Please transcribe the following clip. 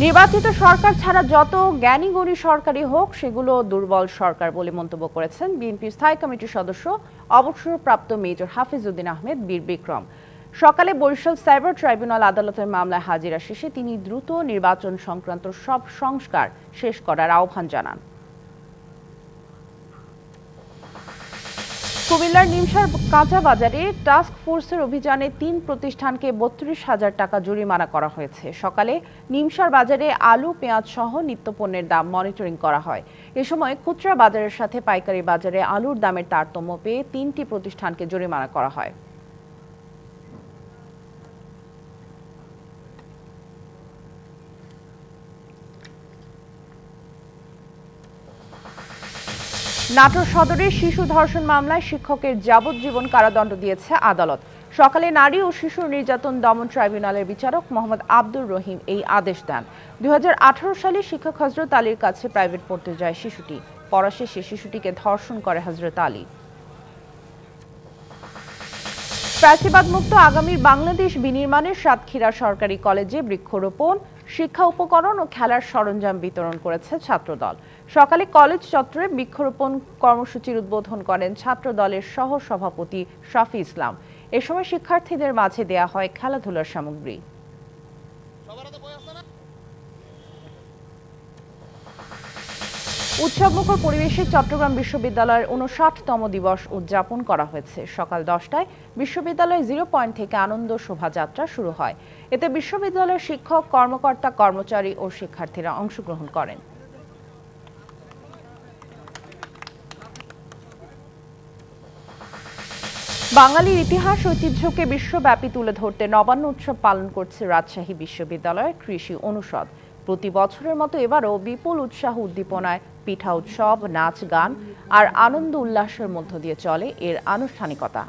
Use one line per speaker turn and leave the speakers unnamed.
নির্বাচিত সরকার ছাড়া যত জ্ঞানী-গুণী সরকারই হোক সেগুলো দুর্বল সরকার বলে মন্তব্য করেছেন বিএনপির স্থায়ী কমিটির সদস্য অবসরপ্রাপ্ত মেজর হাফিজউদ্দিন আহমেদ বীর বিক্রম। সকালে বরিশাল সাইবার ট্রাইব্যুনাল আদালতের মামলায় হাজিরা শেষে তিনি দ্রুত নির্বাচন সংক্রান্ত সব সংস্কার শেষ করার আহ্বান জানান। কুমিল্লার নিমসার কাঁচা বাজারে টাস্ক ফোর্সের অভিযানে ৩ প্রতিষ্ঠানকে ৩২,০০০ টাকা জরিমানা করা হয়েছে। সকালে নিমসার বাজারে আলু, পেঁয়াজ সহ নিত্যপণ্যের দাম মনিটরিং করা হয়। এ সময় খুচরা বাজারের সাথে পাইকারি বাজারে আলুর দামের তারতম্য পেয়ে ৩টি প্রতিষ্ঠানকে জরিমানা করা হয়। নাটোর সদরের শিশু ধর্ষণ মামলায় শিক্ষকের যাবজ্জীবন কারাদণ্ড দিয়েছে আদালত। সকালে নারী ও শিশু নির্যাতন দমন ট্রাইব্যুনালের বিচারক মোহাম্মদ আব্দুর রহিম এই আদেশ দেন। ২০১৮ সালে শিক্ষক হযরত আলীর কাছে প্রাইভেট পড়তে যায় শিশুটি। পড়া শেষে শিশুটিকে ধর্ষণ করে হযরত আলী। ফ্যাসিবাদ মুক্ত আগামীর বাংলাদেশ বিনির্মাণের সাতক্ষীরা সরকারি কলেজে বৃক্ষরোপণ, শিক্ষা উপকরণ ও খেলার সরঞ্জাম বিতরণ করেছে ছাত্রদল। সকালে কলেজ চত্বরে বৃক্ষরোপণ কর্মসূচির উদ্বোধন করেন ছাত্রদলের সহ সভাপতি শফি ইসলাম। এ সময় শিক্ষার্থীদের মাঝে দেয়া হয় খেলাধুলার সামগ্রী। উৎসবমুখর পরিবেশে চট্টগ্রাম বিশ্ববিদ্যালয়ের ৫৯তম দিবস উদযাপন করা হয়েছে। সকাল ১০টায় বিশ্ববিদ্যালয় জিরো পয়েন্ট থেকে আনন্দ শোভাযাত্রা শুরু হয়। এতে বিশ্ববিদ্যালয়ের শিক্ষক, কর্মকর্তা, কর্মচারী ও শিক্ষার্থীরা অংশগ্রহণ করেন। বাঙালির ইতিহাস ঐতিহ্যকে বিশ্বব্যাপী তুলে ধরতে নবান্ন উৎসব পালন করছে রাজশাহী বিশ্ববিদ্যালয়ের কৃষি অনুষদ। প্রতি বছরের মতো এবারও বিপুল উৎসাহ উদ্দীপনায় পিঠা উৎসব, নাচ, গান আর আনন্দ উল্লাসের মধ্য দিয়ে চলে এর আনুষ্ঠানিকতা।